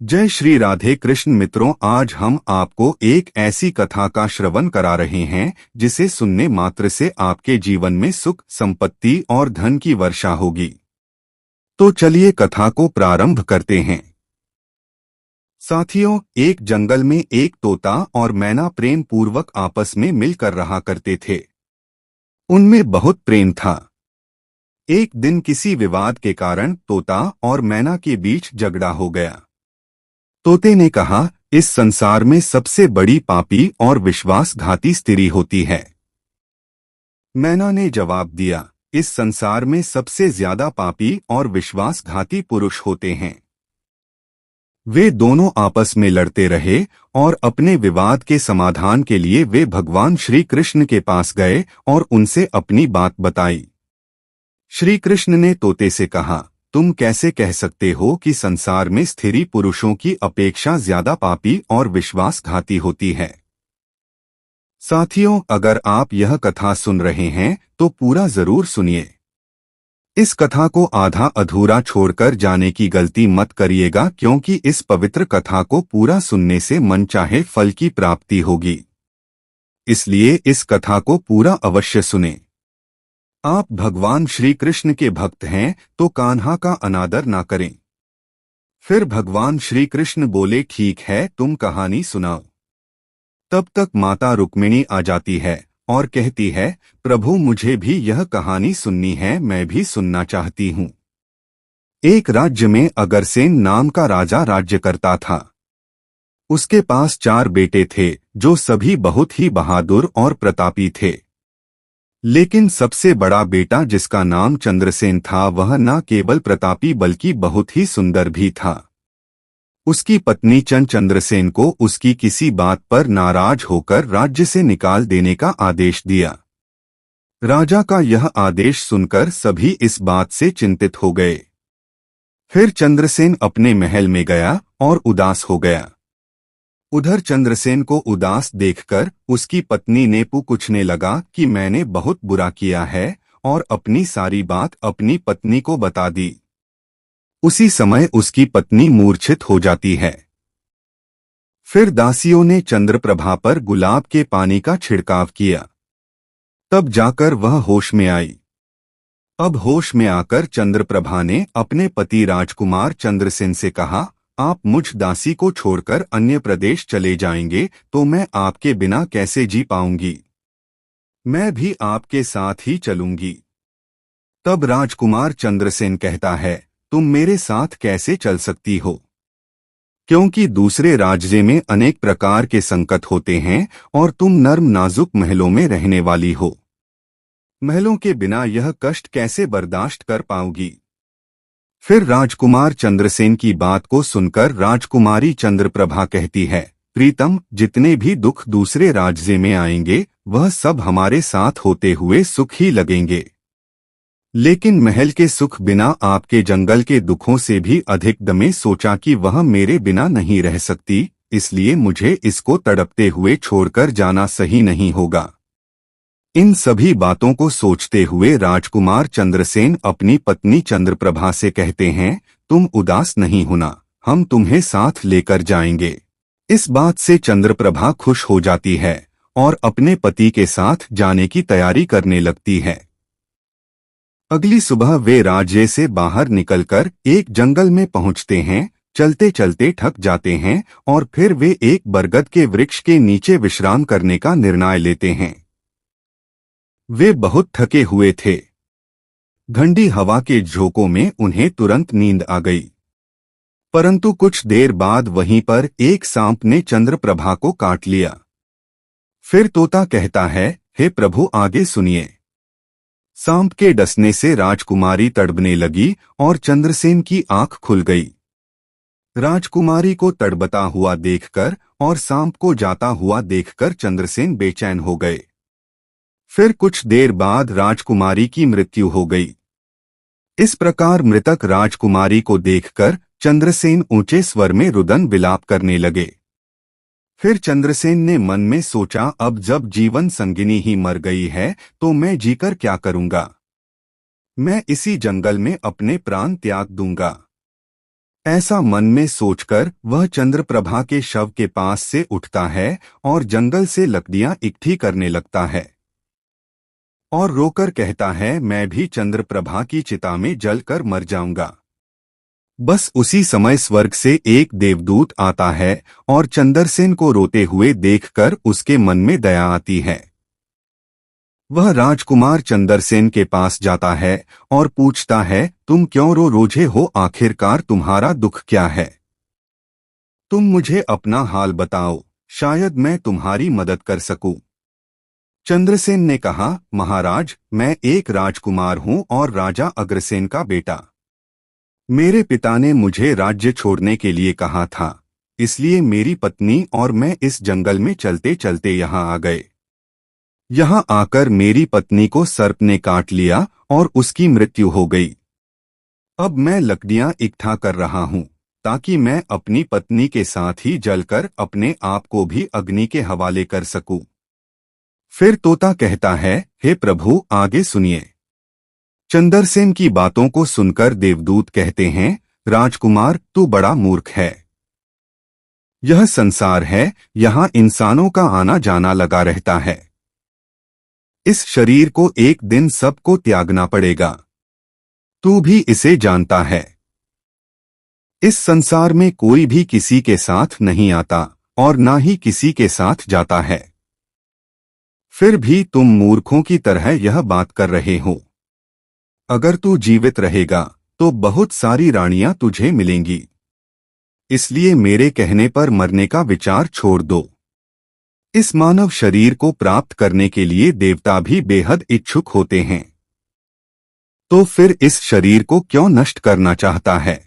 जय श्री राधे कृष्ण मित्रों, आज हम आपको एक ऐसी कथा का श्रवण करा रहे हैं जिसे सुनने मात्र से आपके जीवन में सुख, संपत्ति और धन की वर्षा होगी। तो चलिए कथा को प्रारंभ करते हैं। साथियों, एक जंगल में एक तोता और मैना प्रेम पूर्वक आपस में मिलकर रहा करते थे। उनमें बहुत प्रेम था। एक दिन किसी विवाद के कारण तोता और मैना के बीच झगड़ा हो गया। तोते ने कहा, इस संसार में सबसे बड़ी पापी और विश्वासघाती स्त्री होती है। मैना ने जवाब दिया, इस संसार में सबसे ज्यादा पापी और विश्वासघाती पुरुष होते हैं। वे दोनों आपस में लड़ते रहे और अपने विवाद के समाधान के लिए वे भगवान श्री कृष्ण के पास गए और उनसे अपनी बात बताई। श्री कृष्ण ने तोते से कहा, तुम कैसे कह सकते हो कि संसार में स्त्री पुरुषों की अपेक्षा ज्यादा पापी और विश्वासघाती होती है। साथियों, अगर आप यह कथा सुन रहे हैं तो पूरा जरूर सुनिए। इस कथा को आधा अधूरा छोड़कर जाने की गलती मत करिएगा, क्योंकि इस पवित्र कथा को पूरा सुनने से मनचाहे फल की प्राप्ति होगी। इसलिए इस कथा को पूरा अवश्य सुनें। आप भगवान श्री कृष्ण के भक्त हैं तो कान्हा का अनादर ना करें। फिर भगवान श्री कृष्ण बोले, ठीक है, तुम कहानी सुनाओ। तब तक माता रुक्मिणी आ जाती है और कहती है, प्रभु मुझे भी यह कहानी सुननी है, मैं भी सुनना चाहती हूँ। एक राज्य में अगरसेन नाम का राजा राज्य करता था। उसके पास 4 बेटे थे जो सभी बहुत ही बहादुर और प्रतापी थे। लेकिन सबसे बड़ा बेटा, जिसका नाम चंद्रसेन था, वह न केवल प्रतापी बल्कि बहुत ही सुंदर भी था। उसकी पत्नी चंद्रसेन को उसकी किसी बात पर नाराज होकर राज्य से निकाल देने का आदेश दिया। राजा का यह आदेश सुनकर सभी इस बात से चिंतित हो गए। फिर चंद्रसेन अपने महल में गया और उदास हो गया। उधर चंद्रसेन को उदास देखकर उसकी पत्नी ने पूछने लगा कि मैंने बहुत बुरा किया है, और अपनी सारी बात अपनी पत्नी को बता दी। उसी समय उसकी पत्नी मूर्छित हो जाती है। फिर दासियों ने चंद्रप्रभा पर गुलाब के पानी का छिड़काव किया। तब जाकर वह होश में आई। अब होश में आकर चंद्रप्रभा ने अपने पति राजकुमार चंद्रसेन से कहा, आप मुझ दासी को छोड़कर अन्य प्रदेश चले जाएंगे तो मैं आपके बिना कैसे जी पाऊंगी। मैं भी आपके साथ ही चलूंगी। तब राजकुमार चंद्रसेन कहता है, तुम मेरे साथ कैसे चल सकती हो, क्योंकि दूसरे राज्य में अनेक प्रकार के संकट होते हैं और तुम नर्म नाजुक महलों में रहने वाली हो। महलों के बिना यह कष्ट कैसे बर्दाश्त कर पाओगी। फिर राजकुमार चंद्रसेन की बात को सुनकर राजकुमारी चंद्रप्रभा कहती है, प्रीतम, जितने भी दुख दूसरे राज्य में आएंगे वह सब हमारे साथ होते हुए सुख ही लगेंगे। लेकिन महल के सुख बिना आपके जंगल के दुखों से भी अधिक दमे सोचा कि वह मेरे बिना नहीं रह सकती, इसलिए मुझे इसको तड़पते हुए छोड़कर जाना सही नहीं होगा। इन सभी बातों को सोचते हुए राजकुमार चंद्रसेन अपनी पत्नी चंद्रप्रभा से कहते हैं, तुम उदास नहीं होना, हम तुम्हें साथ लेकर जाएंगे। इस बात से चंद्रप्रभा खुश हो जाती है और अपने पति के साथ जाने की तैयारी करने लगती है। अगली सुबह वे राज्य से बाहर निकलकर एक जंगल में पहुंचते हैं। चलते चलते थक जाते हैं और फिर वे एक बरगद के वृक्ष के नीचे विश्राम करने का निर्णय लेते हैं। वे बहुत थके हुए थे। ठंडी हवा के झोंकों में उन्हें तुरंत नींद आ गई। परंतु कुछ देर बाद वहीं पर एक सांप ने चंद्रप्रभा को काट लिया। फिर तोता कहता है, हे प्रभु, आगे सुनिए। सांप के डसने से राजकुमारी तड़पने लगी और चंद्रसेन की आंख खुल गई। राजकुमारी को तड़पता हुआ देखकर और सांप को जाता हुआ देखकर चंद्रसेन बेचैन हो गए। फिर कुछ देर बाद राजकुमारी की मृत्यु हो गई। इस प्रकार मृतक राजकुमारी को देखकर चंद्रसेन ऊंचे स्वर में रुदन विलाप करने लगे। फिर चंद्रसेन ने मन में सोचा, अब जब जीवन संगिनी ही मर गई है तो मैं जीकर क्या करूंगा। मैं इसी जंगल में अपने प्राण त्याग दूंगा। ऐसा मन में सोचकर वह चंद्रप्रभा के शव के पास से उठता है और जंगल से लकड़ियां इकट्ठी करने लगता है और रोकर कहता है, मैं भी चंद्रप्रभा की चिता में जलकर मर जाऊंगा। बस उसी समय स्वर्ग से एक देवदूत आता है और चंद्रसेन को रोते हुए देखकर उसके मन में दया आती है। वह राजकुमार चंद्रसेन के पास जाता है और पूछता है, तुम क्यों रो रोजे हो? आखिरकार तुम्हारा दुख क्या है? तुम मुझे अपना हाल बताओ, शायद मैं तुम्हारी मदद कर सकूं। चंद्रसेन ने कहा, महाराज, मैं एक राजकुमार हूं और राजा अग्रसेन का बेटा। मेरे पिता ने मुझे राज्य छोड़ने के लिए कहा था, इसलिए मेरी पत्नी और मैं इस जंगल में चलते चलते यहाँ आ गए। यहाँ आकर मेरी पत्नी को सर्प ने काट लिया और उसकी मृत्यु हो गई। अब मैं लकड़ियां इकट्ठा कर रहा हूँ ताकि मैं अपनी पत्नी के साथ ही जलकर अपने आप को भी अग्नि के हवाले कर सकूं। फिर तोता कहता है, हे प्रभु, आगे सुनिए। चंद्रसेन की बातों को सुनकर देवदूत कहते हैं, राजकुमार, तू बड़ा मूर्ख है। यह संसार है, यहाँ इंसानों का आना जाना लगा रहता है। इस शरीर को एक दिन सबको त्यागना पड़ेगा। तू भी इसे जानता है। इस संसार में कोई भी किसी के साथ नहीं आता और ना ही किसी के साथ जाता है। फिर भी तुम मूर्खों की तरह यह बात कर रहे हो। अगर तू जीवित रहेगा तो बहुत सारी रानियां तुझे मिलेंगी, इसलिए मेरे कहने पर मरने का विचार छोड़ दो। इस मानव शरीर को प्राप्त करने के लिए देवता भी बेहद इच्छुक होते हैं, तो फिर इस शरीर को क्यों नष्ट करना चाहता है?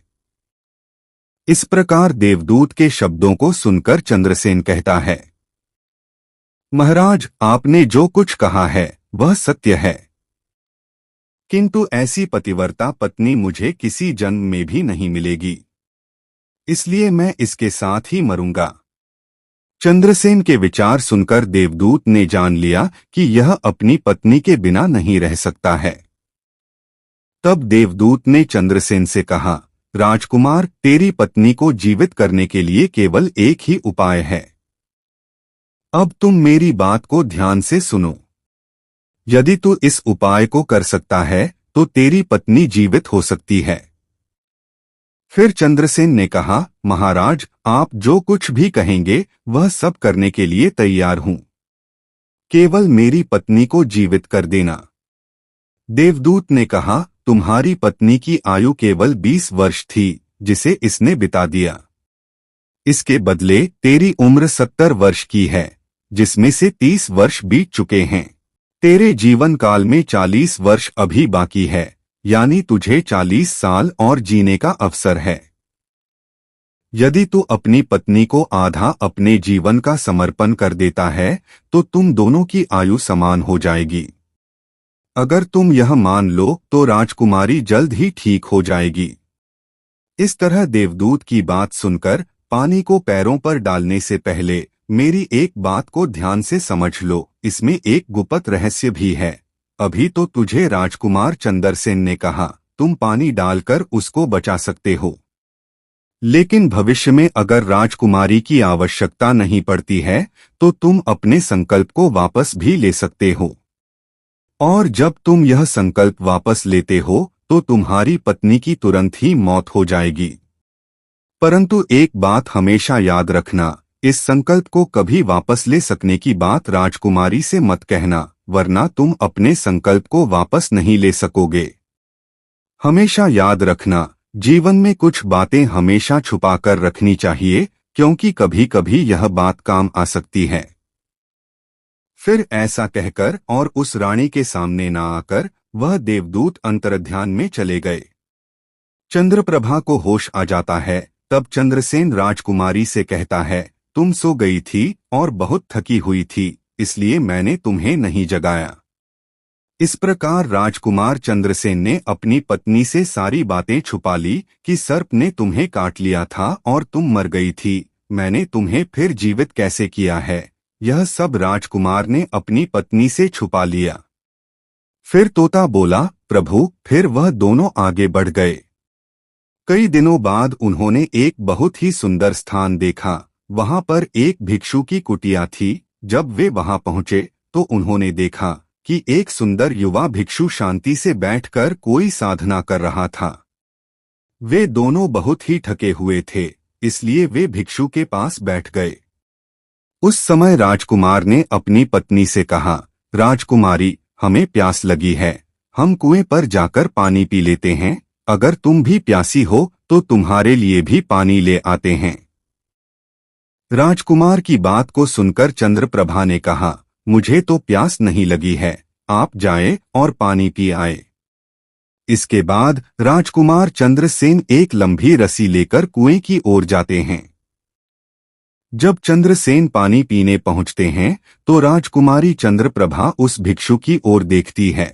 इस प्रकार देवदूत के शब्दों को सुनकर चंद्रसेन कहता है, महाराज, आपने जो कुछ कहा है वह सत्य है, किंतु ऐसी पतिव्रता पत्नी मुझे किसी जन्म में भी नहीं मिलेगी, इसलिए मैं इसके साथ ही मरूंगा। चंद्रसेन के विचार सुनकर देवदूत ने जान लिया कि यह अपनी पत्नी के बिना नहीं रह सकता है। तब देवदूत ने चंद्रसेन से कहा, राजकुमार, तेरी पत्नी को जीवित करने के लिए केवल एक ही उपाय है। अब तुम मेरी बात को ध्यान से सुनो। यदि तू इस उपाय को कर सकता है तो तेरी पत्नी जीवित हो सकती है। फिर चंद्रसेन ने कहा, महाराज, आप जो कुछ भी कहेंगे वह सब करने के लिए तैयार हूं, केवल मेरी पत्नी को जीवित कर देना। देवदूत ने कहा, तुम्हारी पत्नी की आयु केवल 20 वर्ष थी जिसे इसने बिता दिया। इसके बदले तेरी उम्र 70 वर्ष की है, जिसमें से 30 वर्ष बीत चुके हैं। तेरे जीवन काल में 40 वर्ष अभी बाकी है, यानी तुझे 40 साल और जीने का अवसर है। यदि तू अपनी पत्नी को आधा अपने जीवन का समर्पण कर देता है तो तुम दोनों की आयु समान हो जाएगी। अगर तुम यह मान लो तो राजकुमारी जल्द ही ठीक हो जाएगी। इस तरह देवदूत की बात सुनकर पानी को पैरों पर डालने से पहले मेरी एक बात को ध्यान से समझ लो, इसमें एक गुप्त रहस्य भी है। अभी तो तुझे राजकुमार चंद्रसेन ने कहा तुम पानी डालकर उसको बचा सकते हो, लेकिन भविष्य में अगर राजकुमारी की आवश्यकता नहीं पड़ती है तो तुम अपने संकल्प को वापस भी ले सकते हो। और जब तुम यह संकल्प वापस लेते हो तो तुम्हारी पत्नी की तुरंत ही मौत हो जाएगी। परंतु एक बात हमेशा याद रखना, इस संकल्प को कभी वापस ले सकने की बात राजकुमारी से मत कहना, वरना तुम अपने संकल्प को वापस नहीं ले सकोगे। हमेशा याद रखना, जीवन में कुछ बातें हमेशा छुपाकर रखनी चाहिए, क्योंकि कभी कभी यह बात काम आ सकती है। फिर ऐसा कहकर और उस रानी के सामने ना आकर वह देवदूत अंतर्ध्यान में चले गए। चंद्रप्रभा को होश आ जाता है। तब चंद्रसेन राजकुमारी से कहता है, तुम सो गई थी और बहुत थकी हुई थी, इसलिए मैंने तुम्हें नहीं जगाया। इस प्रकार राजकुमार चंद्रसेन ने अपनी पत्नी से सारी बातें छुपा ली कि सर्प ने तुम्हें काट लिया था और तुम मर गई थी, मैंने तुम्हें फिर जीवित कैसे किया है, यह सब राजकुमार ने अपनी पत्नी से छुपा लिया। फिर तोता बोला, प्रभु, फिर वह दोनों आगे बढ़ गए। कई दिनों बाद उन्होंने एक बहुत ही सुंदर स्थान देखा। वहां पर एक भिक्षु की कुटिया थी। जब वे वहां पहुंचे तो उन्होंने देखा कि एक सुंदर युवा भिक्षु शांति से बैठकर कोई साधना कर रहा था। वे दोनों बहुत ही थके हुए थे, इसलिए वे भिक्षु के पास बैठ गए। उस समय राजकुमार ने अपनी पत्नी से कहा, राजकुमारी, हमें प्यास लगी है, हम कुएं पर जाकर पानी पी लेते हैं। अगर तुम भी प्यासी हो तो तुम्हारे लिए भी पानी ले आते हैं। राजकुमार की बात को सुनकर चंद्रप्रभा ने कहा, मुझे तो प्यास नहीं लगी है, आप जाएं और पानी पी आए। इसके बाद राजकुमार चंद्रसेन एक लंबी रस्सी लेकर कुएं की ओर जाते हैं। जब चंद्रसेन पानी पीने पहुंचते हैं तो राजकुमारी चंद्रप्रभा उस भिक्षु की ओर देखती है।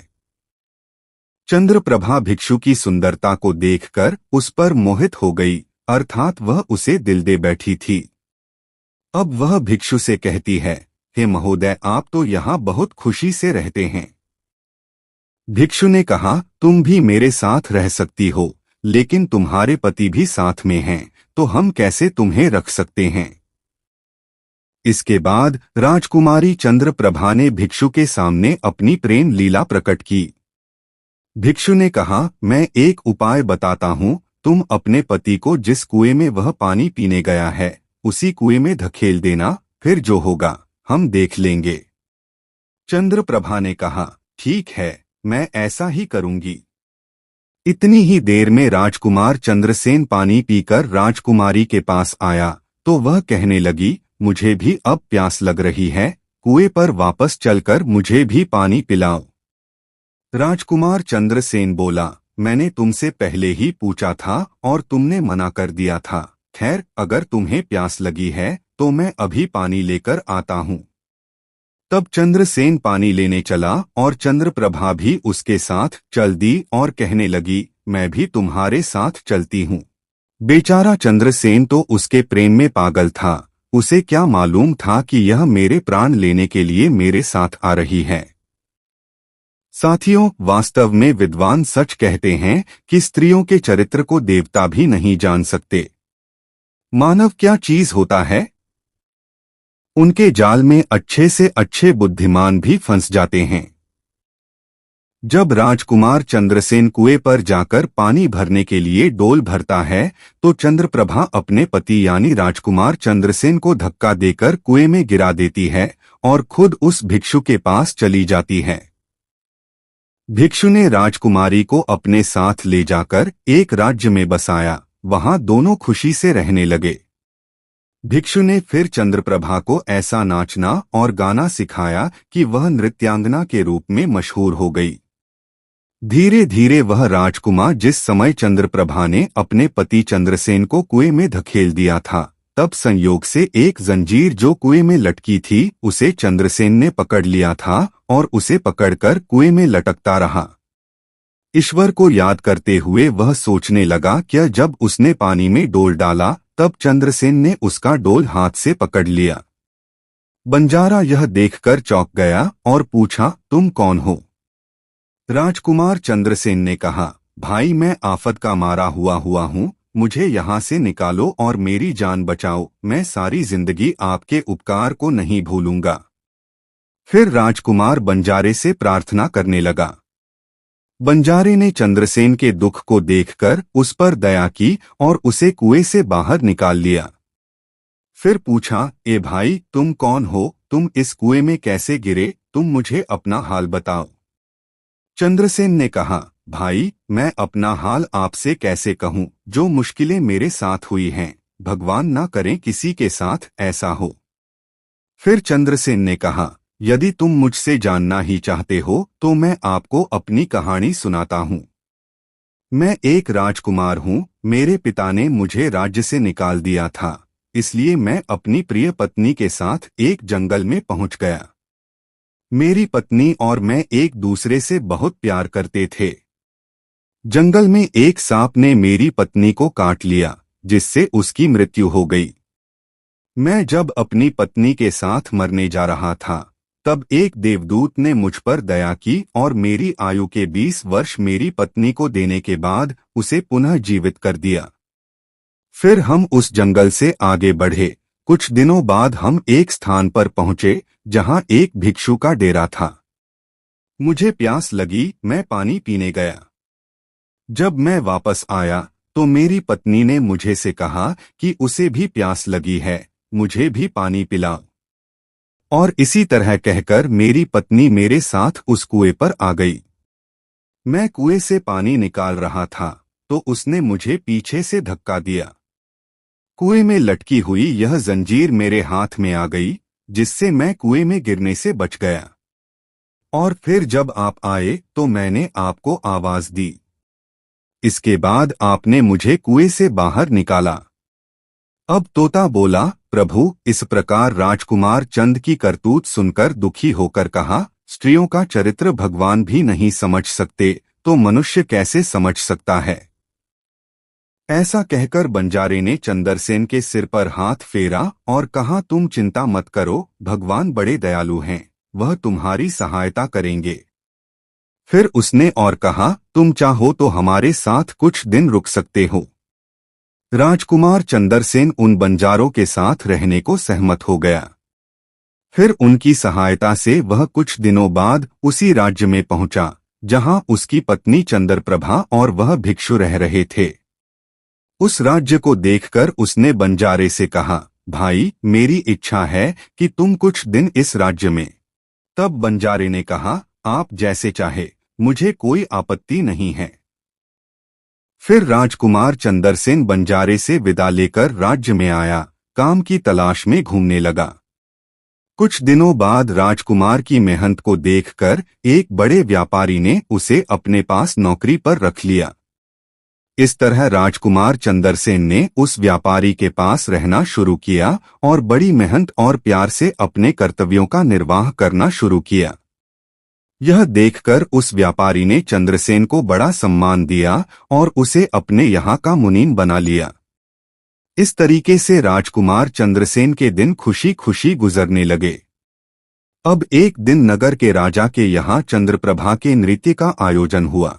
चंद्रप्रभा भिक्षु की सुंदरता को देखकर उस पर मोहित हो गई, अर्थात वह उसे दिल दे बैठी थी। अब वह भिक्षु से कहती है, हे महोदय, आप तो यहाँ बहुत खुशी से रहते हैं। भिक्षु ने कहा, तुम भी मेरे साथ रह सकती हो, लेकिन तुम्हारे पति भी साथ में हैं, तो हम कैसे तुम्हें रख सकते हैं। इसके बाद राजकुमारी चंद्रप्रभा ने भिक्षु के सामने अपनी प्रेम लीला प्रकट की। भिक्षु ने कहा, मैं एक उपाय बताता हूँ, तुम अपने पति को जिस कुएं में वह पानी पीने गया है उसी कुएं में धकेल देना, फिर जो होगा हम देख लेंगे। चंद्रप्रभा ने कहा, ठीक है, मैं ऐसा ही करूंगी। इतनी ही देर में राजकुमार चंद्रसेन पानी पीकर राजकुमारी के पास आया तो वह कहने लगी, मुझे भी अब प्यास लग रही है, कुएं पर वापस चलकर मुझे भी पानी पिलाओ। राजकुमार चंद्रसेन बोला, मैंने तुमसे पहले ही पूछा था और तुमने मना कर दिया था। खैर, अगर तुम्हें प्यास लगी है तो मैं अभी पानी लेकर आता हूँ। तब चंद्रसेन पानी लेने चला और चंद्रप्रभा भी उसके साथ चल दी और कहने लगी, मैं भी तुम्हारे साथ चलती हूँ। बेचारा चंद्रसेन तो उसके प्रेम में पागल था। उसे क्या मालूम था कि यह मेरे प्राण लेने के लिए मेरे साथ आ रही है। साथियों, वास्तव में विद्वान सच कहते हैं कि स्त्रियों के चरित्र को देवता भी नहीं जान सकते। मानव क्या चीज होता है, उनके जाल में अच्छे से अच्छे बुद्धिमान भी फंस जाते हैं। जब राजकुमार चंद्रसेन कुएं पर जाकर पानी भरने के लिए डोल भरता है तो चंद्रप्रभा अपने पति यानी राजकुमार चंद्रसेन को धक्का देकर कुएं में गिरा देती है और खुद उस भिक्षु के पास चली जाती है। भिक्षु ने राजकुमारी को अपने साथ ले जाकर एक राज्य में बसाया। वहां दोनों खुशी से रहने लगे। भिक्षु ने फिर चंद्रप्रभा को ऐसा नाचना और गाना सिखाया कि वह नृत्यांगना के रूप में मशहूर हो गई। धीरे धीरे वह राजकुमार जिस समय चंद्रप्रभा ने अपने पति चंद्रसेन को कुएं में धकेल दिया था, तब संयोग से एक जंजीर जो कुएं में लटकी थी उसे चंद्रसेन ने पकड़ लिया था और उसे पकड़कर कुएं में लटकता रहा। ईश्वर को याद करते हुए वह सोचने लगा कि जब उसने पानी में डोल डाला तब चंद्रसेन ने उसका डोल हाथ से पकड़ लिया। बंजारा यह देखकर चौंक गया और पूछा, तुम कौन हो? राजकुमार चंद्रसेन ने कहा, भाई, मैं आफत का मारा हुआ हूँ, मुझे यहाँ से निकालो और मेरी जान बचाओ। मैं सारी जिंदगी आपके उपकार को नहीं भूलूंगा। फिर राजकुमार बंजारे से प्रार्थना करने लगा। बंजारे ने चंद्रसेन के दुख को देखकर उस पर दया की और उसे कुएं से बाहर निकाल लिया। फिर पूछा, ए भाई, तुम कौन हो? तुम इस कुएं में कैसे गिरे? तुम मुझे अपना हाल बताओ। चंद्रसेन ने कहा, भाई, मैं अपना हाल आपसे कैसे कहूँ? जो मुश्किलें मेरे साथ हुई हैं, भगवान ना करे किसी के साथ ऐसा हो। फिर चंद्रसेन ने कहा, यदि तुम मुझसे जानना ही चाहते हो तो मैं आपको अपनी कहानी सुनाता हूँ। मैं एक राजकुमार हूँ। मेरे पिता ने मुझे राज्य से निकाल दिया था, इसलिए मैं अपनी प्रिय पत्नी के साथ एक जंगल में पहुँच गया। मेरी पत्नी और मैं एक दूसरे से बहुत प्यार करते थे। जंगल में एक सांप ने मेरी पत्नी को काट लिया, जिससे उसकी मृत्यु हो गई। मैं जब अपनी पत्नी के साथ मरने जा रहा था तब एक देवदूत ने मुझ पर दया की और मेरी आयु के 20 वर्ष मेरी पत्नी को देने के बाद उसे पुनः जीवित कर दिया। फिर हम उस जंगल से आगे बढ़े। कुछ दिनों बाद हम एक स्थान पर पहुंचे जहां एक भिक्षु का डेरा था। मुझे प्यास लगी, मैं पानी पीने गया। जब मैं वापस आया तो मेरी पत्नी ने मुझे से कहा कि उसे भी प्यास लगी है, मुझे भी पानी पिलाओ। और इसी तरह कहकर मेरी पत्नी मेरे साथ उस कुएं पर आ गई। मैं कुएं से पानी निकाल रहा था तो उसने मुझे पीछे से धक्का दिया। कुएं में लटकी हुई यह जंजीर मेरे हाथ में आ गई, जिससे मैं कुएं में गिरने से बच गया। और फिर जब आप आए तो मैंने आपको आवाज दी। इसके बाद आपने मुझे कुएं से बाहर निकाला। अब तोता बोला, प्रभु, इस प्रकार राजकुमार चंद की करतूत सुनकर दुखी होकर कहा, स्त्रियों का चरित्र भगवान भी नहीं समझ सकते तो मनुष्य कैसे समझ सकता है। ऐसा कहकर बंजारे ने चंद्रसेन के सिर पर हाथ फेरा और कहा, तुम चिंता मत करो, भगवान बड़े दयालु हैं, वह तुम्हारी सहायता करेंगे। फिर उसने और कहा, तुम चाहो तो हमारे साथ कुछ दिन रुक सकते हो। राजकुमार चंद्रसेन उन बंजारों के साथ रहने को सहमत हो गया। फिर उनकी सहायता से वह कुछ दिनों बाद उसी राज्य में पहुंचा जहां उसकी पत्नी चंद्रप्रभा और वह भिक्षु रह रहे थे। उस राज्य को देखकर उसने बंजारे से कहा, भाई, मेरी इच्छा है कि तुम कुछ दिन इस राज्य में। तब बंजारे ने कहा, आप जैसे चाहे, मुझे कोई आपत्ति नहीं है। फिर राजकुमार चंद्रसेन बंजारे से विदा लेकर राज्य में आया, काम की तलाश में घूमने लगा। कुछ दिनों बाद राजकुमार की मेहनत को देखकर एक बड़े व्यापारी ने उसे अपने पास नौकरी पर रख लिया। इस तरह राजकुमार चंद्रसेन ने उस व्यापारी के पास रहना शुरू किया और बड़ी मेहनत और प्यार से अपने कर्तव्यों का निर्वाह करना शुरू किया। यह देखकर उस व्यापारी ने चंद्रसेन को बड़ा सम्मान दिया और उसे अपने यहाँ का मुनीम बना लिया। इस तरीके से राजकुमार चंद्रसेन के दिन खुशी खुशी गुजरने लगे। अब एक दिन नगर के राजा के यहाँ चंद्रप्रभा के नृत्य का आयोजन हुआ।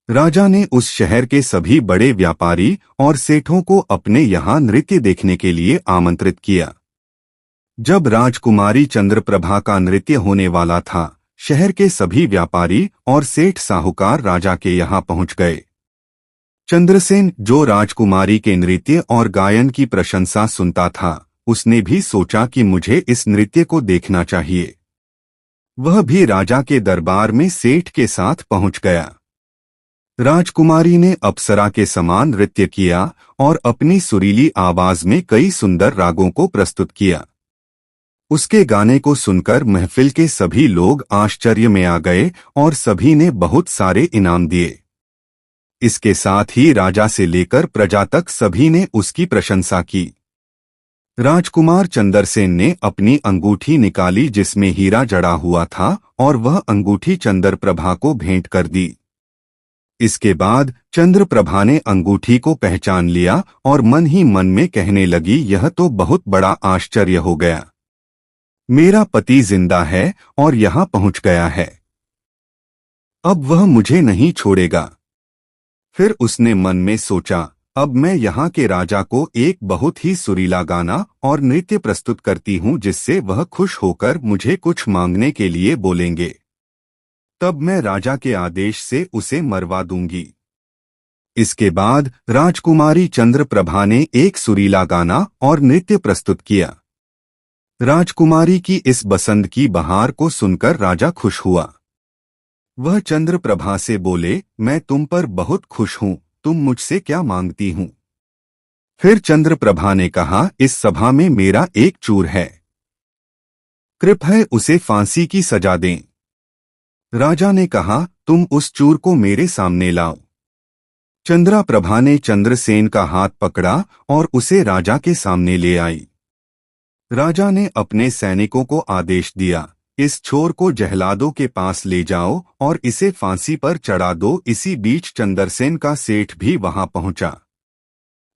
राजा ने उस शहर के सभी बड़े व्यापारी और सेठों को अपने यहाँ नृत्य देखने के लिए आमंत्रित किया। जब राजकुमारी चंद्रप्रभा का नृत्य होने वाला था, शहर के सभी व्यापारी और सेठ साहूकार राजा के यहाँ पहुंच गए। चंद्रसेन, जो राजकुमारी के नृत्य और गायन की प्रशंसा सुनता था, उसने भी सोचा कि मुझे इस नृत्य को देखना चाहिए। वह भी राजा के दरबार में सेठ के साथ पहुंच गया। राजकुमारी ने अप्सरा के समान नृत्य किया और अपनी सुरीली आवाज में कई सुंदर रागों को प्रस्तुत किया। उसके गाने को सुनकर महफिल के सभी लोग आश्चर्य में आ गए और सभी ने बहुत सारे इनाम दिए। इसके साथ ही राजा से लेकर प्रजा तक सभी ने उसकी प्रशंसा की। राजकुमार चंद्रसेन ने अपनी अंगूठी निकाली जिसमें हीरा जड़ा हुआ था और वह अंगूठी चंद्रप्रभा को भेंट कर दी। इसके बाद चंद्रप्रभा ने अंगूठी को पहचान लिया और मन ही मन में कहने लगी, यह तो बहुत बड़ा आश्चर्य हो गया। मेरा पति जिंदा है और यहाँ पहुंच गया है। अब वह मुझे नहीं छोड़ेगा। फिर उसने मन में सोचा, अब मैं यहाँ के राजा को एक बहुत ही सुरीला गाना और नृत्य प्रस्तुत करती हूँ जिससे वह खुश होकर मुझे कुछ मांगने के लिए बोलेंगे। तब मैं राजा के आदेश से उसे मरवा दूंगी। इसके बाद राजकुमारी चंद्रप्रभा ने एक सुरीला गाना और नृत्य प्रस्तुत किया। राजकुमारी की इस बसंत की बहार को सुनकर राजा खुश हुआ। वह चंद्रप्रभा से बोले, मैं तुम पर बहुत खुश हूँ, तुम मुझसे क्या मांगती हूँ। फिर चंद्रप्रभा ने कहा, इस सभा में मेरा एक चूर है, कृपया उसे फांसी की सजा दें। राजा ने कहा, तुम उस चूर को मेरे सामने लाओ। चंद्रप्रभा ने चंद्रसेन का हाथ पकड़ा और उसे राजा के सामने ले आई। राजा ने अपने सैनिकों को आदेश दिया, इस छोर को जहलादों के पास ले जाओ और इसे फांसी पर चढ़ा दो। इसी बीच चंद्रसेन का सेठ भी वहां पहुंचा।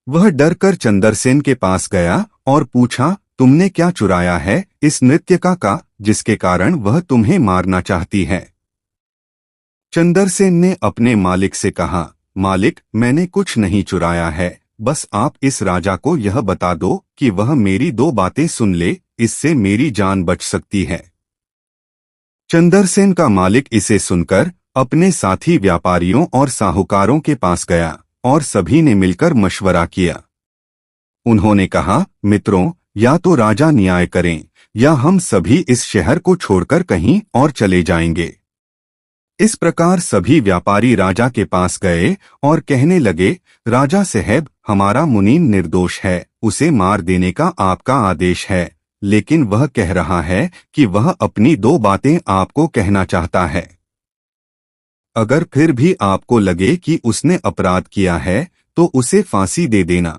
वह डरकर चंद्रसेन के पास गया और पूछा, तुमने क्या चुराया है इस नृत्यका का जिसके कारण वह तुम्हें मारना चाहती है? चंद्रसेन ने अपने मालिक से कहा, मालिक, मैंने कुछ नहीं चुराया है, बस आप इस राजा को यह बता दो कि वह मेरी दो बातें सुन ले, इससे मेरी जान बच सकती है। चंद्रसेन का मालिक इसे सुनकर अपने साथी व्यापारियों और साहूकारों के पास गया और सभी ने मिलकर मशवरा किया। उन्होंने कहा, मित्रों, या तो राजा न्याय करें या हम सभी इस शहर को छोड़कर कहीं और चले जाएंगे। इस प्रकार सभी व्यापारी राजा के पास गए और कहने लगे, राजा साहब, हमारा मुनीम निर्दोष है, उसे मार देने का आपका आदेश है, लेकिन वह कह रहा है कि वह अपनी दो बातें आपको कहना चाहता है। अगर फिर भी आपको लगे कि उसने अपराध किया है तो उसे फांसी दे देना।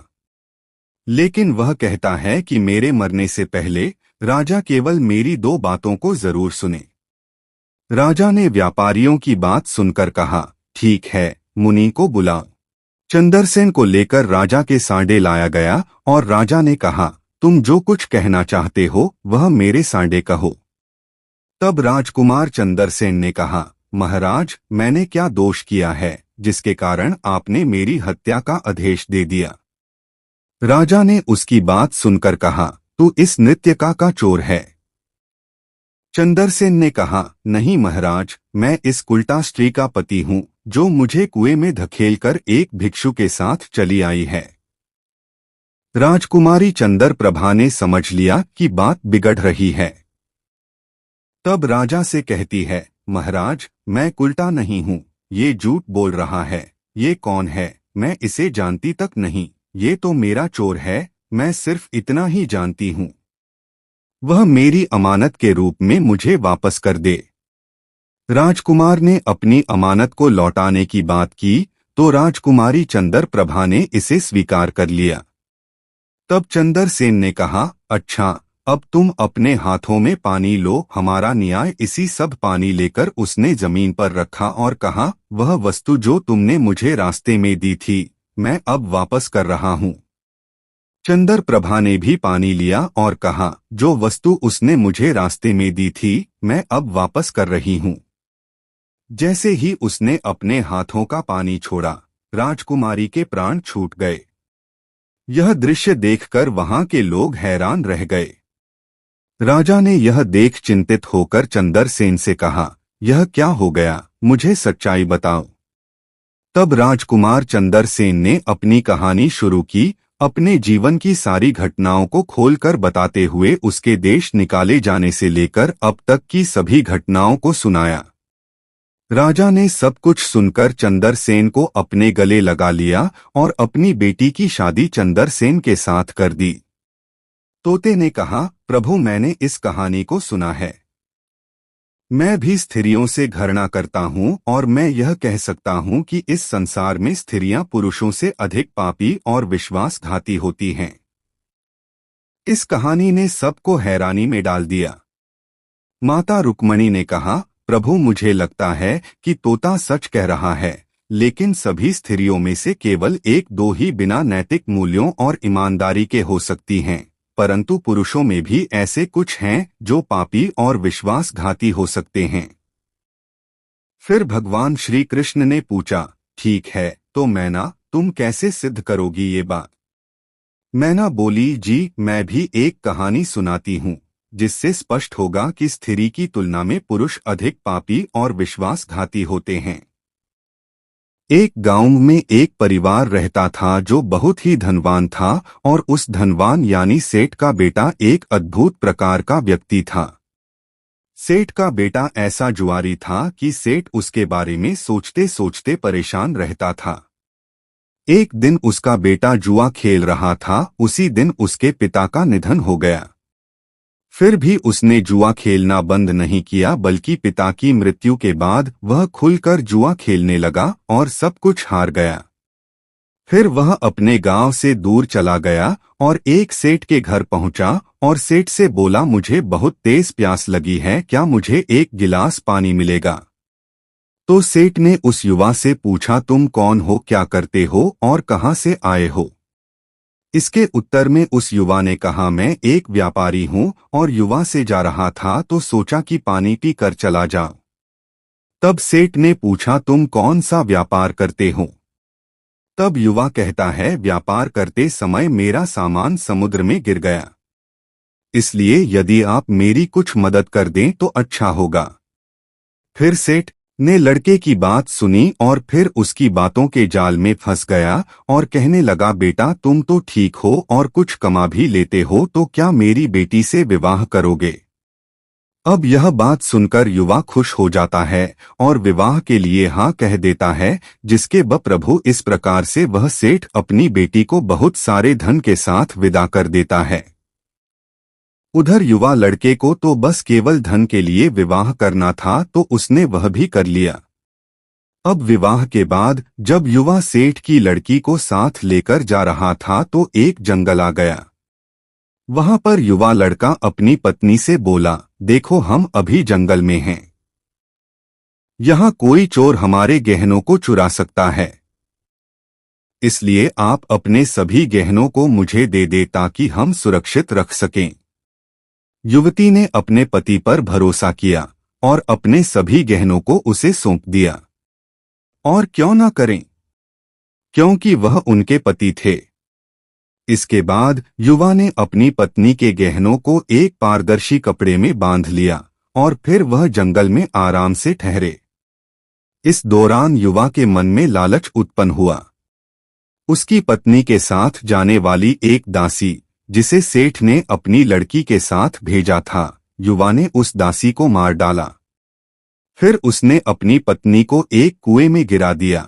लेकिन वह कहता है कि मेरे मरने से पहले राजा केवल मेरी दो बातों को जरूर सुने। राजा ने व्यापारियों की बात सुनकर कहा, ठीक है, मुनि को बुलाओ। चंद्रसेन को लेकर राजा के सांडे लाया गया और राजा ने कहा, तुम जो कुछ कहना चाहते हो वह मेरे सांडे कहो। तब राजकुमार चंद्रसेन ने कहा, महाराज, मैंने क्या दोष किया है जिसके कारण आपने मेरी हत्या का आदेश दे दिया? राजा ने उसकी बात सुनकर कहा, तू इस नृत्यका का चोर है। चंद्रसेन ने कहा, नहीं महाराज, मैं इस कुलटा स्त्री का पति हूँ जो मुझे कुएं में धकेलकर एक भिक्षु के साथ चली आई है। राजकुमारी चंद्रप्रभा ने समझ लिया कि बात बिगड़ रही है। तब राजा से कहती है, महाराज, मैं कुलटा नहीं हूँ, ये झूठ बोल रहा है। ये कौन है? मैं इसे जानती तक नहीं। ये तो मेरा चोर है, मैं सिर्फ इतना ही जानती हूँ। वह मेरी अमानत के रूप में मुझे वापस कर दे। राजकुमार ने अपनी अमानत को लौटाने की बात की तो राजकुमारी चंद्रप्रभा ने इसे स्वीकार कर लिया। तब चंद्रसेन ने कहा, अच्छा, अब तुम अपने हाथों में पानी लो, हमारा न्याय इसी सब। पानी लेकर उसने जमीन पर रखा और कहा, वह वस्तु जो तुमने मुझे रास्ते में दी थी मैं अब वापस कर रहा हूँ। चंद्रप्रभा ने भी पानी लिया और कहा, जो वस्तु उसने मुझे रास्ते में दी थी मैं अब वापस कर रही हूँ। जैसे ही उसने अपने हाथों का पानी छोड़ा, राजकुमारी के प्राण छूट गए। यह दृश्य देखकर वहां के लोग हैरान रह गए। राजा ने यह देख चिंतित होकर चंद्रसेन से कहा, यह क्या हो गया, मुझे सच्चाई बताओ। तब राजकुमार चंद्रसेन ने अपनी कहानी शुरू की, अपने जीवन की सारी घटनाओं को खोलकर बताते हुए उसके देश निकाले जाने से लेकर अब तक की सभी घटनाओं को सुनाया। राजा ने सब कुछ सुनकर चंद्रसेन को अपने गले लगा लिया और अपनी बेटी की शादी चंद्रसेन के साथ कर दी। तोते ने कहा, प्रभु, मैंने इस कहानी को सुना है। मैं भी स्त्रियों से घृणा करता हूँ और मैं यह कह सकता हूँ कि इस संसार में स्त्रियां पुरुषों से अधिक पापी और विश्वासघाती होती हैं। इस कहानी ने सबको हैरानी में डाल दिया। माता रुक्मणी ने कहा, प्रभु, मुझे लगता है कि तोता सच कह रहा है, लेकिन सभी स्त्रियों में से केवल एक दो ही बिना नैतिक मूल्यों और ईमानदारी के हो सकती हैं, परंतु पुरुषों में भी ऐसे कुछ हैं जो पापी और विश्वासघाती हो सकते हैं। फिर भगवान श्री कृष्ण ने पूछा, ठीक है, तो मैना, तुम कैसे सिद्ध करोगी ये बात? मैना बोली, जी, मैं भी एक कहानी सुनाती हूँ जिससे स्पष्ट होगा कि स्त्री की तुलना में पुरुष अधिक पापी और विश्वासघाती होते हैं। एक गांव में एक परिवार रहता था जो बहुत ही धनवान था और उस धनवान यानी सेठ का बेटा एक अद्भुत प्रकार का व्यक्ति था। सेठ का बेटा ऐसा जुआरी था कि सेठ उसके बारे में सोचते सोचते परेशान रहता था। एक दिन उसका बेटा जुआ खेल रहा था, उसी दिन उसके पिता का निधन हो गया। फिर भी उसने जुआ खेलना बंद नहीं किया, बल्कि पिता की मृत्यु के बाद वह खुलकर जुआ खेलने लगा और सब कुछ हार गया। फिर वह अपने गांव से दूर चला गया और एक सेठ के घर पहुंचा और सेठ से बोला, मुझे बहुत तेज प्यास लगी है, क्या मुझे एक गिलास पानी मिलेगा? तो सेठ ने उस युवा से पूछा, तुम कौन हो, क्या करते हो और कहां से आए हो? इसके उत्तर में उस युवा ने कहा, मैं एक व्यापारी हूँ और युवा से जा रहा था तो सोचा कि पानी पी कर चला जाऊं। तब सेठ ने पूछा, तुम कौन सा व्यापार करते हो? तब युवा कहता है, व्यापार करते समय मेरा सामान समुद्र में गिर गया, इसलिए यदि आप मेरी कुछ मदद कर दें तो अच्छा होगा। फिर सेठ ने लड़के की बात सुनी और फिर उसकी बातों के जाल में फंस गया और कहने लगा, बेटा तुम तो ठीक हो और कुछ कमा भी लेते हो, तो क्या मेरी बेटी से विवाह करोगे? अब यह बात सुनकर युवा खुश हो जाता है और विवाह के लिए हाँ कह देता है, जिसके प्रभु इस प्रकार से वह सेठ अपनी बेटी को बहुत सारे धन के साथ विदा कर देता है। उधर युवा लड़के को तो बस केवल धन के लिए विवाह करना था, तो उसने वह भी कर लिया। अब विवाह के बाद जब युवा सेठ की लड़की को साथ लेकर जा रहा था तो एक जंगल आ गया। वहां पर युवा लड़का अपनी पत्नी से बोला, देखो हम अभी जंगल में हैं। यहाँ कोई चोर हमारे गहनों को चुरा सकता है, इसलिए आप अपने सभी गहनों को मुझे दे दे ताकि हम सुरक्षित रख सकें। युवती ने अपने पति पर भरोसा किया और अपने सभी गहनों को उसे सौंप दिया। और क्यों न करें, क्योंकि वह उनके पति थे। इसके बाद युवा ने अपनी पत्नी के गहनों को एक पारदर्शी कपड़े में बांध लिया और फिर वह जंगल में आराम से ठहरे। इस दौरान युवा के मन में लालच उत्पन्न हुआ। उसकी पत्नी के साथ जाने वाली एक दासी, जिसे सेठ ने अपनी लड़की के साथ भेजा था, युवा ने उस दासी को मार डाला। फिर उसने अपनी पत्नी को एक कुएं में गिरा दिया।